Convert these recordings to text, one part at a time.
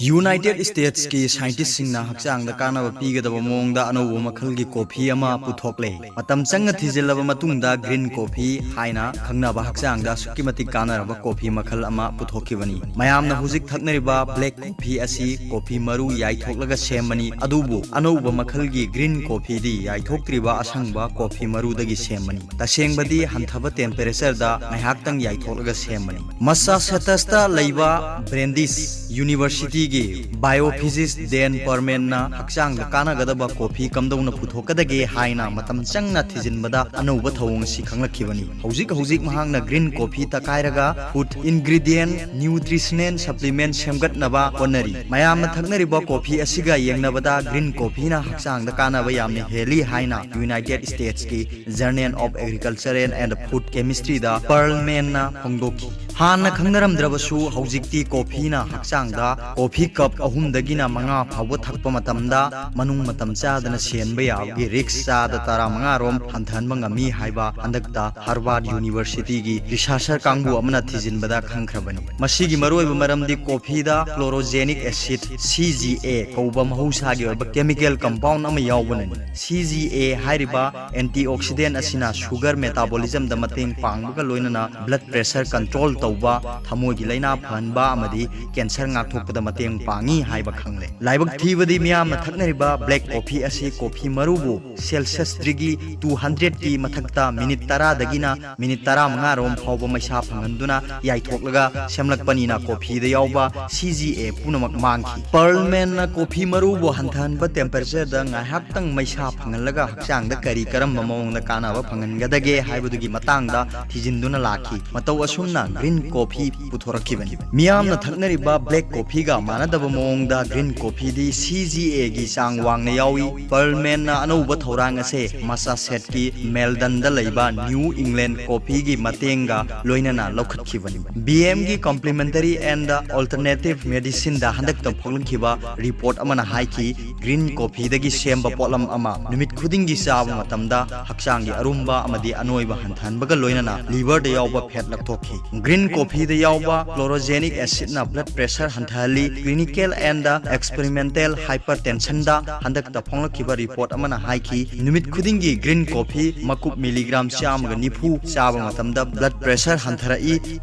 United states की scientist सिंगना हक्चांग कानब पीगदब मोंगदा अनौब मखल की कॉफी अमा पुथोकले मतम चंग थिजिलब मतुंगदा ग्रीन कॉफी हाइना खंगनाबा हक्चांगदा सुक्की मतिक कानरब कॉफी मखल अमा पुथोकिबनी मयामना हुजिक थकनरिबा ब्लैक कॉफी असी कॉफी मरु याइथोकलगा सेमबनी अदुबु अनौब मखल की ग्रीन कॉफी दी याइथोक्त्रिबा असंगबा कॉफी मरुदगी सेमबनी तसेंगबदी हंथब टेम्परेचर दा मैहाक्तंग याइथोकलगा सेमबनी मसाचुसेट्सता लैबा ब्रेंडिस यूनिवर्सिटी बायोफिजिक्स डेन परमेन्ना हक्चांग कानागदबा कॉफी कमदौना पुथोकदगे हाइना मतम चंगना थिजिनबदा अनौब थौंग सि खंगलखिबनी हौजिक महांगना ग्रीन कॉफी तकायरगा फूड इंग्रेडिएंट न्यूट्रिशनल सप्लीमेंट सेमगतनबा होनरी मयामना थकनरिबा कॉफी असिगा येंगनबदा ग्रीन कॉफीना हक्चांग कानाबा यामने हेली हाइना यूनाइटेड स्टेट्स की journal of agriculture and food chemistry दा पर्लमेन्ना फोंदोकी हाना खंगनरमद्रबसु हौजिकती कॉफीना हक्चांगदा कॉफी कप अहुमदगिना मंगा फाव थकप मतमदा मनुंग मतम चादना सेनबा याबगी रिक्स चादा तारा मंगा रोम हंथनबा ngami हाइबा हंदकता हार्वर्ड यूनिवर्सिटी की रिसर्चर कांगबु अमना थिजिनबदा खंखरबनी मसिगी मरोइबा मरमदी कॉफीदा क्लोरोजेनिक एसिड CGA कौबा महौसागी ओइबा केमिकल कंपाउंड अमा यावबननी CGA हाइरिबा एंटीऑक्सीडेंट असिना शुगर मेटाबॉलिज्म दा मतेंग पांगबगा लोइनना ब्लड प्रेशर कंट्रोल तौबा थमोगी लैना फहनबा अमदी cancer ngathokpada mateng pangi haiba khangle laibak thibadi miyam na thaknariba black coffee ase coffee marubu celsius degree 200 ki mathakta minute 10 dagina minute 15 rom phawba maisa phanganduna yaithoklaga semlakpani na coffee da yawba CGA punamak mangki pearlman na coffee marubu hanthanba temperature da ngahak tang maisa phanganlaga hakchang da kari karam mamong da kanaba phangangadage haibudugi matang da thijinduna lakhi mataw asumna green coffee puthorakibani miyam na thaknariba black coffee ga manadaba moongda green coffee di CGA gi sang wang na yawi pearlman na anouba thorang ase Massachusetts ki Meldon da leiba New England coffee gi matenga loinana lokhatkibani BM gi complementary and alternative medicine da handak ta phoglankhiba report amana haiki green coffee dagi semba potlam ama numit khuding gi chaba matamda hakchang gi arumba amadi anoiba hanthanbaga loinana liver da yawba fat laktokhi green coffee da yawba chlorogenic acid na blood pressure hantali clinical and experimental hypertension da handak ta phonglakhiba report amana haiki numit khudingi green coffee makup milligram chamaga nifu chaba matamda blood pressure hanthara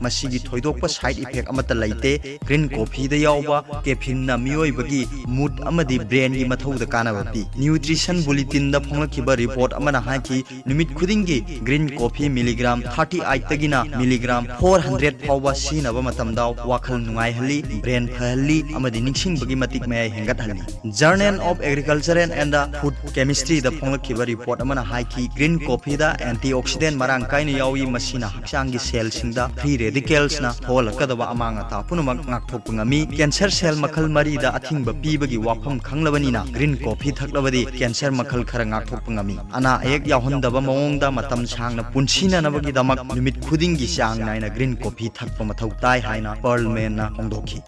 masigi thoidokpa side effect amata laite green coffee da yawba caffeine na mioi bagi mood amadi brain gi mathau da kanaba pi nutrition bulletin da phonglakhiba report amana haiki numit khudingi green coffee milligram 38 tagina milligram 400 phawba sinaba matamda wakhal nungai hali brain phali amadi ningsing bagi matik mai hengat hali journal of agriculture and food chemistry da phonglakhiba report amana haiki green coffee da antioxidant marang kaina yawi masina hakchang gi cell singda free radicals na tholakadaba amanga ta punamak ngakthokpungami cancer cell makhal mari da athingba pibagi wafam khanglabani na green coffee thaklabadi cancer makhal khara ngakthokpungami ana ayek yahondaba mawongda matam sangna punsina nabagi damak numit khuding gi chang naina green coffee thakpa mathau tai haina pearlman na hongdokhi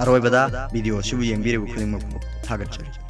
अरोबदा video सुबु येंबिरेबु खुदिंगमक थागतचरी।